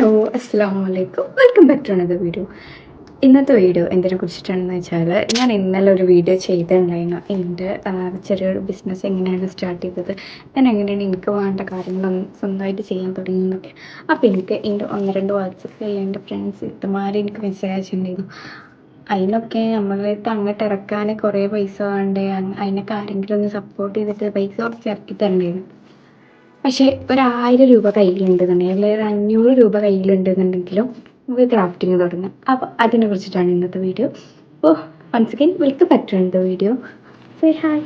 Hello, അസ്സലാമലൈക്കും. Welcome back to another video. ഇന്നത്തെ വീഡിയോ എന്തിനെ കുറിച്ചിട്ടാണെന്ന് വെച്ചാൽ, ഞാൻ ഇന്നലെ ഒരു വീഡിയോ ചെയ്തിട്ടുണ്ടായിരുന്നു. എൻ്റെ ചെറിയൊരു ബിസിനസ് എങ്ങനെയാണ് സ്റ്റാർട്ട് ചെയ്തത്, ഞാൻ എങ്ങനെയാണ് എനിക്ക് വേണ്ട കാര്യങ്ങളൊന്നും സ്വന്തമായിട്ട് ചെയ്യാൻ തുടങ്ങിയെന്നൊക്കെ. അപ്പോൾ എനിക്ക് എൻ്റെ 1-2 വാട്സപ്പിലുള്ള എൻ്റെ ഫ്രണ്ട്സ് ഇത്തമാരെ എനിക്ക് മെസ്സേജ് അയച്ചിട്ടുണ്ടായിരുന്നു. അതിനൊക്കെ നമ്മളടുത്ത് അങ്ങോട്ട് ഇറക്കാൻ കുറേ പൈസ വേണ്ടേ, അതിനൊക്കെ ആരെങ്കിലും ഒന്ന് സപ്പോർട്ട് ചെയ്തിട്ട് പൈസ കുറച്ച് ഇറക്കി തരേണ്ടിയിരുന്നു. പക്ഷേ ഒരു 1000 രൂപ കയ്യിലുണ്ടെന്നുണ്ടെങ്കിൽ, അല്ലെങ്കിൽ ഒരു 500 രൂപ കയ്യിലുണ്ടെന്നുണ്ടെങ്കിലും നമുക്ക് ക്രാഫ്റ്റിങ് തുടങ്ങാം. അപ്പോൾ അതിനെ കുറിച്ചിട്ടാണ് ഇന്നത്തെ വീഡിയോ. അപ്പോൾ once again welcome back to another video. Say hi.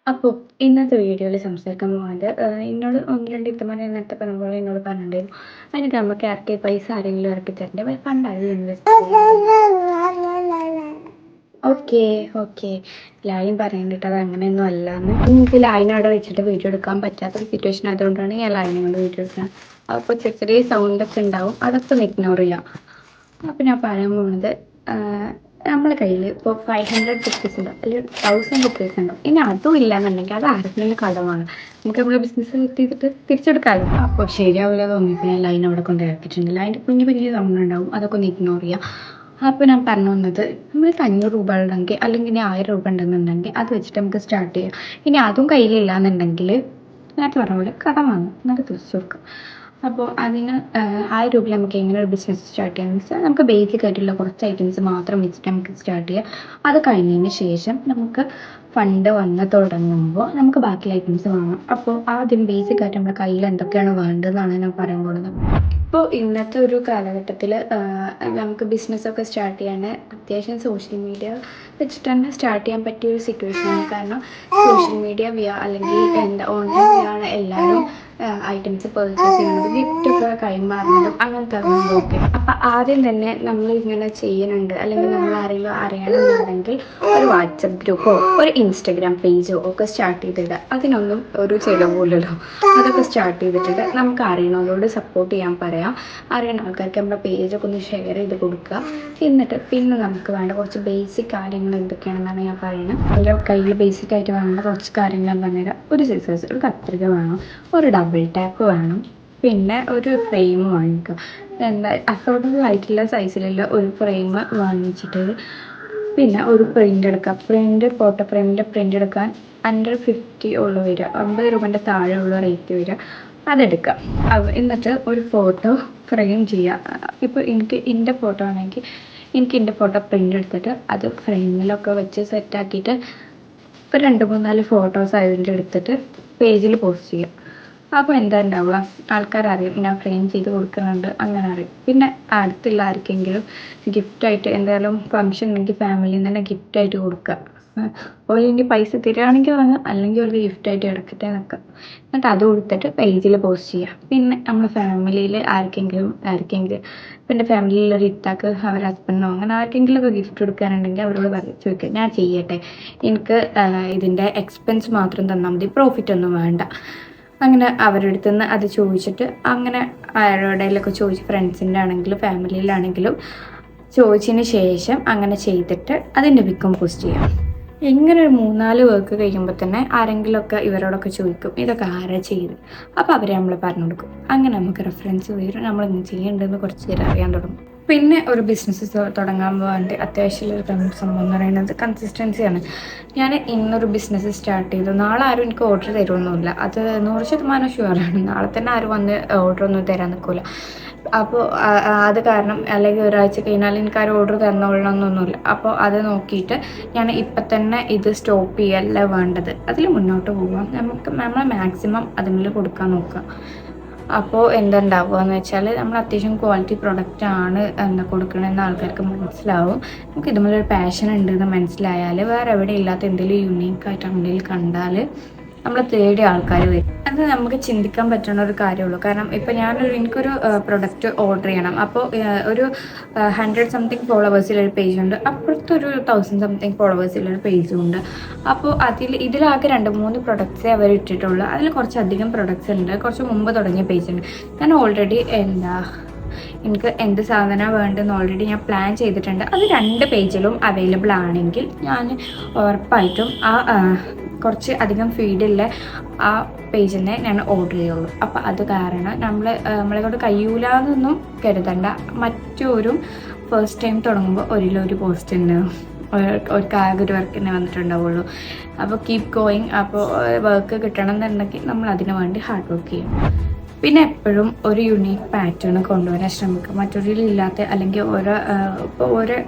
അപ്പോൾ ഇന്നത്തെ വീഡിയോയിൽ സംസാരിക്കാൻ പോകുന്നത്, എന്നോട് 1-2 ഇത്തമാരെ നേരത്തെ പറഞ്ഞ പോലെ എന്നോട് പറഞ്ഞിട്ടുണ്ടായിരുന്നു, അതിനൊക്കെ നമുക്ക് ഇറക്കി പൈസ ആരെങ്കിലും ഇറക്കി തരണ്ടേ, ഫണ്ട് അത് ഇൻവെസ്റ്റ് ഓക്കെ ഓക്കെ. ലായും പറയണ്ടിട്ട് അത് അങ്ങനെയൊന്നും അല്ലാന്ന്. എനിക്ക് ലായിനെ അവിടെ വെച്ചിട്ട് വീഡിയോ എടുക്കാൻ പറ്റാത്തൊരു സിറ്റുവേഷൻ ആയതുകൊണ്ടാണ് ഞാൻ ലായിനെ കൊണ്ട് വീഡിയോ എടുക്കുന്നത്. അപ്പോൾ ചെറിയ ചെറിയ സൗണ്ടൊക്കെ ഉണ്ടാവും, അതൊക്കെ ഒന്ന് ഇഗ്നോർ ചെയ്യാം. അപ്പോൾ ഞാൻ പറയാൻ പോകുന്നത്, നമ്മളെ കയ്യിൽ ഇപ്പോൾ 500 റുപ്പീസ് ഉണ്ട്, അല്ലെങ്കിൽ 1000 റുപ്പീസ് ഉണ്ട്. ഇനി അതും ഇല്ലാന്നുണ്ടെങ്കിൽ അത് ആരെങ്കിലും കടമാണ്, നമുക്ക് നമ്മുടെ ബിസിനസ് ചെയ്തിട്ട് തിരിച്ചെടുക്കാമല്ലോ. അപ്പോൾ ശരിയാവില്ല തോന്നിയപ്പോൾ ഞാൻ ലൈൻ അവിടെ കൊണ്ട് ഇറക്കിയിട്ടുണ്ട്. ലൈൻ്റെ കുഞ്ഞു വലിയ സൗണ്ട് ഉണ്ടാവും, അതൊക്കെ ഒന്ന് ഇഗ്നോർ ചെയ്യാം. അപ്പോൾ ഞാൻ പറഞ്ഞു വന്നത്, നമ്മൾക്ക് 500 രൂപ ഉണ്ടെങ്കിൽ, അല്ലെങ്കിൽ ഇനി 1000 രൂപ ഉണ്ടെന്നുണ്ടെങ്കിൽ അത് വെച്ചിട്ട് നമുക്ക് സ്റ്റാർട്ട് ചെയ്യാം. ഇനി അതും കയ്യിലില്ല എന്നുണ്ടെങ്കിൽ നേരത്തെ പറഞ്ഞ പോലെ കടം വാങ്ങും, എന്നിട്ട് തിരിച്ചു കൊടുക്കും. അപ്പോൾ അതിന് 1000 രൂപയിൽ നമുക്ക് എങ്ങനെ ഒരു ബിസിനസ് സ്റ്റാർട്ട് ചെയ്യാമെന്ന് വെച്ചാൽ, നമുക്ക് ബേസിക് ആയിട്ടുള്ള കുറച്ച് ഐറ്റംസ് മാത്രം വെച്ചിട്ട് നമുക്ക് സ്റ്റാർട്ട് ചെയ്യാം. അത് കഴിഞ്ഞതിന് ശേഷം നമുക്ക് ഫണ്ട് വന്ന് തുടങ്ങുമ്പോൾ നമുക്ക് ബാക്കി ഐറ്റംസ് വാങ്ങാം. അപ്പോൾ ആദ്യം ബേസിക് ആയിട്ട് നമ്മുടെ കയ്യിൽ എന്തൊക്കെയാണ് വേണ്ടതെന്നാണ് ഞാൻ പറയാൻ പോകുന്നത്. ഇപ്പോൾ ഇന്നത്തെ ഒരു കാലഘട്ടത്തിൽ നമുക്ക് ബിസിനസ്സൊക്കെ സ്റ്റാർട്ട് ചെയ്യാൻ അത്യാവശ്യം സോഷ്യൽ മീഡിയ വെച്ചിട്ട് തന്നെ സ്റ്റാർട്ട് ചെയ്യാൻ പറ്റിയ ഒരു സിറ്റുവേഷനാണ്. കാരണം സോഷ്യൽ മീഡിയ അല്ലെങ്കിൽ ഓൺലൈൻ വഴിയാണ് എല്ലാവരും ഐറ്റംസ് പർച്ചേസ് ചെയ്യുന്നത്, ഗിഫ്റ്റൊക്കെ കൈമാറുന്നതും അങ്ങനത്തെ ഓക്കെ. അപ്പം ആദ്യം തന്നെ നമ്മൾ ഇങ്ങനെ ചെയ്യുന്നുണ്ട്, അല്ലെങ്കിൽ നമ്മൾ ആരെങ്കിലും അറിയണമെന്നുണ്ടെങ്കിൽ ഒരു വാട്സപ്പ് ഗ്രൂപ്പോ ഒരു ഇൻസ്റ്റഗ്രാം പേജോ ഒക്കെ സ്റ്റാർട്ട് ചെയ്തിട്ട്, അതിനൊന്നും ഒരു ചിലവില്ലല്ലോ. അതൊക്കെ സ്റ്റാർട്ട് ചെയ്തിട്ട് നമുക്ക് അറിയണവരോട് സപ്പോർട്ട് ചെയ്യാൻ പറയാം. അറിയണ ആൾക്കാർക്ക് നമ്മുടെ പേജൊക്കെ ഒന്ന് ഷെയർ ചെയ്ത് കൊടുക്കുക. എന്നിട്ട് പിന്നെ നമുക്ക് വേണ്ട കുറച്ച് ബേസിക് കാര്യങ്ങൾ എന്തൊക്കെയാണെന്നാണ് ഞാൻ പറയുന്നത്. അതിൻ്റെ കയ്യിൽ ബേസിക് ആയിട്ട് വേണ്ട കുറച്ച് കാര്യങ്ങൾ ഞാൻ പറഞ്ഞുതരാം. ഒരു സിസേഴ്സ്, ഒരു കത്രിക വേണം, ഒരു ഡബിൾ ടാപ്പ് വേണം, പിന്നെ ഒരു ഫ്രെയിം വാങ്ങിക്കുക. അഫോർഡബിൾ ആയിട്ടുള്ള സൈസിലുള്ള ഒരു ഫ്രെയിം വാങ്ങിച്ചിട്ട്, പിന്നെ ഒരു പ്രിൻ്റ് എടുക്കുക. ഫോട്ടോ ഫ്രെയിമിൻ്റെ പ്രിൻ്റ് എടുക്കാൻ 150 ഉള്ളു വരിക, 50 രൂപേൻ്റെ താഴെ ഉള്ള റേറ്റ് വരിക. അതെടുക്കുക. എന്നിട്ട് ഒരു ഫോട്ടോ ഫ്രെയിം ചെയ്യുക. ഇപ്പോൾ എനിക്ക് എൻ്റെ ഫോട്ടോ ആണെങ്കിൽ എൻ്റെ ഫോട്ടോ പ്രിൻ്റ് എടുത്തിട്ട് അത് ഫ്രെയിമിലൊക്കെ വെച്ച് സെറ്റാക്കിയിട്ട് ഒരു 2-3-4 ഫോട്ടോസ് അതിൻ്റെ എടുത്തിട്ട് പേജിൽ പോസ്റ്റ് ചെയ്യുക. അപ്പോൾ എന്താ ഉണ്ടാവുക, ആൾക്കാരറിയും ഞാൻ ഫ്രെയിം ചെയ്ത് കൊടുക്കുന്നുണ്ട്, അങ്ങനെ അറിയും. പിന്നെ അടുത്തുള്ള ആർക്കെങ്കിലും ഗിഫ്റ്റായിട്ട്, എന്തായാലും ഫംഗ്ഷൻ ഉണ്ടെങ്കിൽ ഫാമിലിയിൽ നിന്ന് തന്നെ ഗിഫ്റ്റായിട്ട് കൊടുക്കുക. ഒരു ഇനി പൈസ തരികയാണെങ്കിൽ വാങ്ങാം, അല്ലെങ്കിൽ ഒരു ഗിഫ്റ്റായിട്ട് എടുക്കട്ടെ നിൽക്കുക. എന്നിട്ട് അത് കൊടുത്തിട്ട് പേജിൽ പോസ്റ്റ് ചെയ്യുക. പിന്നെ നമ്മുടെ ഫാമിലിയിൽ ആർക്കെങ്കിലും പിന്നെ ഫാമിലിയിലൊരു ഇത്താക്ക് അവരുടെ ഹസ്ബൻഡിനോ അങ്ങനെ ആർക്കെങ്കിലും ഒക്കെ ഗിഫ്റ്റ് കൊടുക്കാനുണ്ടെങ്കിൽ അവരോട് ചോദിക്കുക, ഞാൻ ചെയ്യട്ടെ, എനിക്ക് ഇതിൻ്റെ എക്സ്പെൻസ് മാത്രം തന്നാൽ മതി, പ്രോഫിറ്റ് ഒന്നും വേണ്ട. അങ്ങനെ അവരുടെ അടുത്ത് നിന്ന് അത് ചോദിച്ചിട്ട്, അങ്ങനെ ആരോടെങ്കിലൊക്കെ ചോദിച്ച്, ഫ്രണ്ട്സിൻ്റെ ആണെങ്കിലും ഫാമിലിയിലാണെങ്കിലും ചോദിച്ചതിന് ശേഷം അങ്ങനെ ചെയ്തിട്ട് അതിൻ്റെ പിക്കും പോസ്റ്റ് ചെയ്യാം. ഇങ്ങനെ ഒരു 3-4 വർക്ക് കഴിയുമ്പോൾ തന്നെ ആരെങ്കിലുമൊക്കെ ഇവരോടൊക്കെ ചോദിക്കും, ഇതൊക്കെ ആരാ ചെയ്ത്. അപ്പോൾ അവർ നമ്മൾ പറഞ്ഞു കൊടുക്കും. അങ്ങനെ നമുക്ക് റെഫറൻസ് വരും, നമ്മളിങ്ങനെ ചെയ്യേണ്ടതെന്ന് കുറച്ച് പേര് അറിയാൻ തുടങ്ങും. പിന്നെ ഒരു ബിസിനസ് തുടങ്ങാൻ പോകാണ്ട് അത്യാവശ്യമുള്ള സംഭവം എന്ന് പറയുന്നത് കൺസിസ്റ്റൻസിയാണ്. ഞാൻ ഇന്നൊരു ബിസിനസ് സ്റ്റാർട്ട് ചെയ്തു, നാളെ ആരും എനിക്ക് ഓർഡർ തരുമൊന്നുമില്ല, അത് 100% ഷുവറാണ്. നാളെ തന്നെ ആരും വന്ന് ഓർഡർ ഒന്നും തരാൻ നിൽക്കില്ല. അപ്പോൾ അത് കാരണം, അല്ലെങ്കിൽ ഒരാഴ്ച കഴിഞ്ഞാൽ എനിക്ക് ആരും ഓർഡർ തന്നോളണമെന്നൊന്നുമില്ല. അപ്പോൾ അത് നോക്കിയിട്ട് ഞാൻ ഇപ്പം തന്നെ ഇത് സ്റ്റോപ്പ് ചെയ്യല്ല വേണ്ടത്, അതിൽ മുന്നോട്ട് പോകാം. നമ്മൾ മാക്സിമം അതിൽ കൊടുക്കാൻ നോക്കുക. അപ്പോൾ എന്തുണ്ടാവുക എന്ന് വെച്ചാൽ, നമ്മൾ അത്യാവശ്യം ക്വാളിറ്റി പ്രൊഡക്റ്റാണ് കൊടുക്കണമെന്ന് ആൾക്കാർക്ക് മനസ്സിലാവും. നമുക്ക് ഇതുപോലൊരു പാഷൻ ഉണ്ടെന്ന് മനസ്സിലായാൽ, വേറെ എവിടെ ഇല്ലാത്ത എന്തെങ്കിലും യുണീക്കായിട്ട് എന്തെങ്കിലും കണ്ടാൽ നമ്മൾ തേടിയ ആൾക്കാർ വരും. അത് നമുക്ക് ചിന്തിക്കാൻ പറ്റുന്ന ഒരു കാര്യമുള്ളൂ. കാരണം ഇപ്പോൾ എനിക്കൊരു പ്രൊഡക്റ്റ് ഓർഡർ ചെയ്യണം. അപ്പോൾ ഒരു 100 സംതിങ് ഫോളോവേഴ്സിലൊരു പേജുണ്ട്, അപ്പുറത്തൊരു 1000 സംതിങ് ഫോളോവേഴ്സിലൊരു പേജും ഉണ്ട്. അപ്പോൾ ഇതിലാകെ 2-3 പ്രൊഡക്ട്സേ അവർ ഇട്ടിട്ടുള്ളൂ. അതിൽ കുറച്ചധികം പ്രൊഡക്ട്സ് ഉണ്ട്, കുറച്ച് മുമ്പ് തുടങ്ങിയ പേജുണ്ട്. ഞാൻ ഓൾറെഡി എനിക്ക് എന്ത് സാധനമാണ് വേണ്ടതെന്ന് ഓൾറെഡി ഞാൻ പ്ലാൻ ചെയ്തിട്ടുണ്ട്. അത് 2 പേജിലും അവൈലബിൾ ആണെങ്കിൽ ഞാൻ ഉറപ്പായിട്ടും കുറച്ച് അധികം ഫീഡില്ല ആ പേജിൽ നിന്ന് ഞാൻ ഓർഡർ ചെയ്യുള്ളൂ. അപ്പോൾ അത് കാരണം നമ്മളെ കൊണ്ട് കഴിയൂലെന്നൊന്നും കരുതണ്ട. മറ്റൊരു ഫസ്റ്റ് ടൈം തുടങ്ങുമ്പോൾ ഒരു പോസ്റ്റ് ഉണ്ടാവും, ആകെ ഒരു വർക്ക് തന്നെ വന്നിട്ടുണ്ടാവുള്ളൂ. അപ്പോൾ കീപ് ഗോയിങ്. അപ്പോൾ വർക്ക് കിട്ടണം എന്നുണ്ടെങ്കിൽ നമ്മൾ അതിനു വേണ്ടി ഹാർഡ് വർക്ക് ചെയ്യും. പിന്നെ എപ്പോഴും ഒരു യുണീക്ക് പാറ്റേൺ കൊണ്ടുവരാൻ ശ്രമിക്കുക. മറ്റൊരില്ലാത്ത അല്ലെങ്കിൽ ഓരോ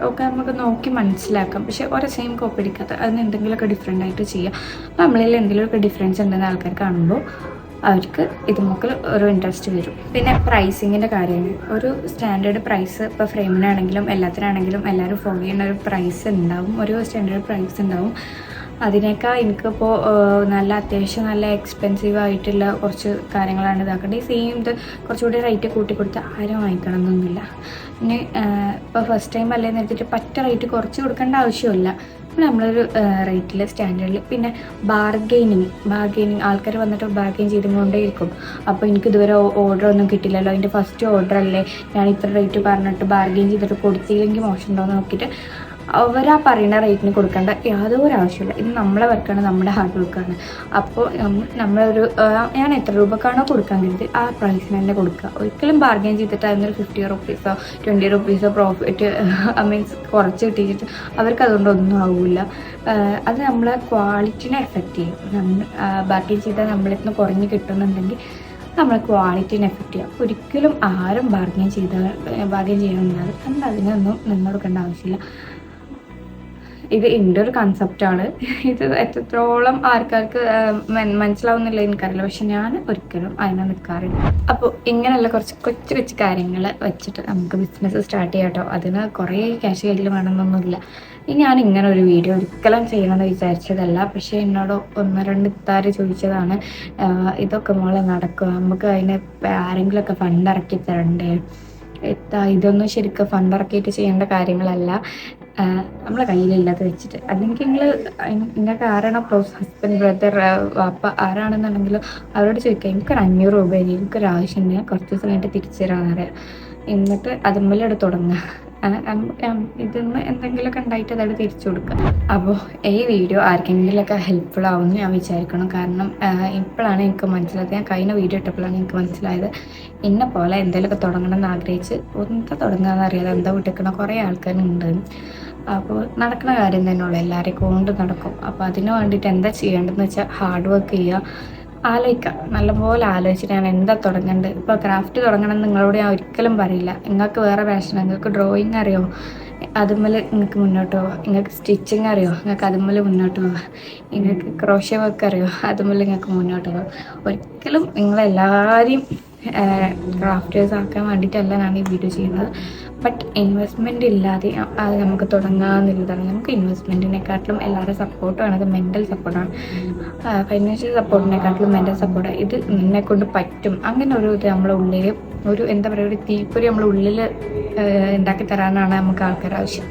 ഒക്കെ നമുക്ക് നോക്കി മനസ്സിലാക്കാം, പക്ഷേ ഓരോ സെയിം കോപ്പി അടിക്കാത്ത അതിന് എന്തെങ്കിലുമൊക്കെ ഡിഫറെൻ്റ് ആയിട്ട് ചെയ്യുക. നമ്മളിൽ എന്തെങ്കിലുമൊക്കെ ഡിഫറൻസ് ഉണ്ടെന്ന് ആൾക്കാർ കാണുമ്പോൾ അവർക്ക് ഇതുമൊക്കെ ഒരു ഇൻട്രസ്റ്റ് വരും. പിന്നെ പ്രൈസിങ്ങിൻ്റെ കാര്യമാണ്. ഒരു സ്റ്റാൻഡേർഡ് പ്രൈസ് ഇപ്പോൾ ഫ്രെയിമിനാണെങ്കിലും എല്ലാത്തിനാണെങ്കിലും എല്ലാവരും ഫോളോ ചെയ്യുന്ന ഒരു പ്രൈസ് ഉണ്ടാവും, ഒരു സ്റ്റാൻഡേർഡ് പ്രൈസ് ഉണ്ടാവും. അതിനേക്കാൾ എനിക്കിപ്പോൾ നല്ല അത്യാവശ്യം നല്ല എക്സ്പെൻസീവ് ആയിട്ടുള്ള കുറച്ച് കാര്യങ്ങളാണ് ഇതാക്കേണ്ടത്. ഈ സെയിം ഇത് കുറച്ചുകൂടി റേറ്റ് കൂട്ടി കൊടുത്ത് ആരും വാങ്ങിക്കണം എന്നൊന്നുമില്ല. പിന്നെ ഇപ്പോൾ ഫസ്റ്റ് ടൈം അല്ലേന്ന് വെച്ചിട്ട് പറ്റ റേറ്റ് കുറച്ച് കൊടുക്കേണ്ട ആവശ്യമില്ല. അപ്പോൾ നമ്മളൊരു റേറ്റിൽ സ്റ്റാൻഡേർഡിൽ. പിന്നെ ബാർഗെയിനിങ് ആൾക്കാർ വന്നിട്ട് ബാർഗെയിൻ ചെയ്തുകൊണ്ടേ ഇരിക്കും. അപ്പോൾ എനിക്കിതുവരെ ഓർഡർ ഒന്നും കിട്ടില്ലല്ലോ, അതിൻ്റെ ഫസ്റ്റ് ഓർഡർ അല്ലേ, ഞാൻ ഇത്ര റേറ്റ് പറഞ്ഞിട്ട് ബാർഗെയിൻ ചെയ്തിട്ട് കൊടുത്തില്ലെങ്കിൽ മോശം ഉണ്ടോയെന്ന് നോക്കിയിട്ട് അവരാ പറയുന്ന റേറ്റിന് കൊടുക്കേണ്ട യാതൊരു ആവശ്യമില്ല. ഇത് നമ്മളെ വർക്കാണ്, നമ്മുടെ ഹാർഡ് വർക്കാണ്. അപ്പോൾ നമ്മളൊരു ഞാൻ എത്ര രൂപക്കാണോ കൊടുക്കാൻ കരുതി ആ പ്രൈസിന് തന്നെ കൊടുക്കുക. ഒരിക്കലും ബാർഗെയിൻ ചെയ്തിട്ട് അതിനൊരു 50 റുപ്പീസോ 20 റുപ്പീസോ പ്രോഫിറ്റ് മീൻസ് കുറച്ച് കിട്ടിയിട്ട് അവർക്ക് അതുകൊണ്ടൊന്നും ആവില്ല. അത് നമ്മളെ ക്വാളിറ്റിനെ എഫക്റ്റ് ചെയ്യും. നമ്മൾ ബാർഗെയിൻ ചെയ്താൽ നമ്മളിൽ നിന്ന് കുറഞ്ഞ് കിട്ടുന്നുണ്ടെങ്കിൽ നമ്മളെ ക്വാളിറ്റീനെ എഫക്റ്റ് ചെയ്യാം. ഒരിക്കലും ആരും ബാർഗെയിൻ ചെയ്യണമെന്നില്ല. നമ്മൾ അതിനൊന്നും നിന്ന് കൊടുക്കേണ്ട ആവശ്യമില്ല. ഇത് എൻ്റെ ഒരു കൺസെപ്റ്റാണ്. ഇത് എത്രത്തോളം ആൾക്കാർക്ക് മനസ്സിലാവുന്നില്ല എനിക്കറിയില്ല, പക്ഷെ ഞാൻ ഒരിക്കലും അതിനെ നിൽക്കാറില്ല. അപ്പോൾ ഇങ്ങനെയുള്ള കുറച്ച് കൊച്ചു കാര്യങ്ങൾ വെച്ചിട്ട് നമുക്ക് ബിസിനസ് സ്റ്റാർട്ട് ചെയ്യാം കേട്ടോ. അതിന് കുറേ ക്യാഷ് കയ്യിൽ വേണമെന്നൊന്നുമില്ല. ഞാൻ ഇങ്ങനെ ഒരു വീഡിയോ ഒരിക്കലും ചെയ്യണമെന്ന് വിചാരിച്ചതല്ല, പക്ഷേ എന്നോട് 1-2 ഇത്താര് ചോദിച്ചതാണ്, ഇതൊക്കെ മോളെ നടക്കുക, നമുക്ക് അതിന് ആരെങ്കിലുമൊക്കെ ഫണ്ട് ഇറക്കി തരണ്ടേ, ഇതൊന്നും ശരിക്കും ഫണ്ട് ഇറക്കിയിട്ട് ചെയ്യേണ്ട കാര്യങ്ങളല്ല, നമ്മളെ കയ്യിലില്ലാതെ വെച്ചിട്ട്. അല്ലെങ്കിൽ നിങ്ങൾക്ക് ആരാണോ ഹസ്ബൻഡ്, ബ്രദർ, വാപ്പ ആരാണെന്നുണ്ടെങ്കിലും അവരോട് ചോദിക്കുക, എനിക്കൊരു 500 രൂപ എനിക്കൊരു ആവശ്യമുണ്ട്, ഞാൻ കുറച്ച് ദിവസം കഴിഞ്ഞിട്ട് തിരിച്ചു തരാമെന്ന് പറയാം. എന്നിട്ട് അതുമ്മലോട് തുടങ്ങുക. ഇതിന്ന് എന്തെങ്കിലുമൊക്കെ ഉണ്ടായിട്ട് അതോട് തിരിച്ചു കൊടുക്കുക. അപ്പോൾ ഈ വീഡിയോ ആർക്കെങ്കിലുമൊക്കെ ഹെൽപ്ഫുൾ ആവുമെന്ന് ഞാൻ വിചാരിക്കണം. കാരണം ഇപ്പോഴാണ് എനിക്ക് മനസ്സിലായത്, ഞാൻ കഴിഞ്ഞ വീഡിയോ ഇട്ടപ്പോഴാണ് എനിക്ക് മനസ്സിലായത്, എന്നെ പോലെ എന്തെങ്കിലുമൊക്കെ തുടങ്ങണം എന്ന് ആഗ്രഹിച്ച് എന്താ തുടങ്ങുകയെന്ന് അറിയാതെ എന്താ വിട്ടിരിക്കണ കുറേ ആൾക്കാരുണ്ട്. അപ്പോൾ നടക്കുന്ന കാര്യം തന്നെയുള്ളൂ, എല്ലാവരെയും കൊണ്ട് നടക്കും. അപ്പോൾ അതിന് വേണ്ടിയിട്ട് എന്താ ചെയ്യേണ്ടതെന്ന് വെച്ചാൽ ഹാർഡ് വർക്ക് ചെയ്യുക, ആലോചിക്കാം, നല്ലപോലെ ആലോചിച്ചിട്ട് ഞാൻ എന്താ തുടങ്ങേണ്ടത്. ഇപ്പോൾ ക്രാഫ്റ്റ് തുടങ്ങണം എന്ന് നിങ്ങളോട് ഞാൻ ഒരിക്കലും പറയില്ല. നിങ്ങൾക്ക് വേറെ പാഷൻ, നിങ്ങൾക്ക് ഡ്രോയിങ് അറിയോ, അതുമ്മൽ നിങ്ങൾക്ക് മുന്നോട്ട് പോവാം. നിങ്ങൾക്ക് സ്റ്റിച്ചിങ് അറിയോ, നിങ്ങൾക്ക് അതുമ്മൽ മുന്നോട്ട് പോവാം. നിങ്ങൾക്ക് ക്രോഷ്യ വർക്ക് അറിയോ, അതുമ്മൽ നിങ്ങൾക്ക് മുന്നോട്ട് പോകാം. ഒരിക്കലും നിങ്ങളെല്ലാവരെയും ക്രാഫ്റ്റേഴ്സ് ആക്കാൻ വേണ്ടിയിട്ടല്ല ഞാൻ ഈ വീഡിയോ ചെയ്യുന്നത്. ബട്ട് ഇൻവെസ്റ്റ്മെൻറ്റ് ഇല്ലാതെ അത് നമുക്ക് തുടങ്ങാമെന്നുള്ളതാണ്. നമുക്ക് ഇൻവെസ്റ്റ്മെൻറ്റിനെക്കാട്ടിലും എല്ലാവരുടെ സപ്പോർട്ടാണ്, അത് മെൻ്റൽ സപ്പോർട്ടാണ്. ഫൈനാൻഷ്യൽ സപ്പോർട്ടിനെക്കാട്ടിലും മെൻ്റൽ സപ്പോർട്ടാണ്. ഇത് നിന്നെക്കൊണ്ട് പറ്റും, അങ്ങനെ ഒരു ഇത് നമ്മുടെ ഉള്ളിൽ ഒരു എന്താ പറയുക, ഒരു തീപ്പൊരി നമ്മുടെ ഉള്ളിൽ ഉണ്ടാക്കി തരാനാണ് നമുക്ക് ആൾക്കാർ ആവശ്യം.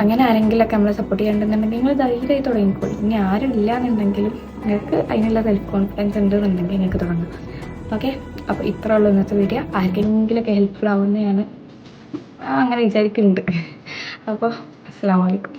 അങ്ങനെ ആരെങ്കിലുമൊക്കെ നമ്മളെ സപ്പോർട്ട് ചെയ്യണമെന്നുണ്ടെങ്കിൽ നിങ്ങൾ ധൈര്യമായി തുടങ്ങിക്കോളൂ. ഇനി ആരും ഇല്ല എന്നുണ്ടെങ്കിലും നിങ്ങൾക്ക് അതിനുള്ള സെൽഫ് കോൺഫിഡൻസ് ഉണ്ടെന്നുണ്ടെങ്കിൽ നിങ്ങൾക്ക് തുടങ്ങാം. ഓക്കെ, അപ്പോൾ ഇത്ര ഉള്ളൂ ഇന്നത്തെ വീഡിയോ. ആർക്കെങ്കിലുമൊക്കെ ഹെൽപ്ഫുൾ ആവുമെന്ന് ഞാൻ അങ്ങനെ വിചാരിക്കുന്നുണ്ട്. അപ്പോൾ അസ്സലാമു അലൈക്കും.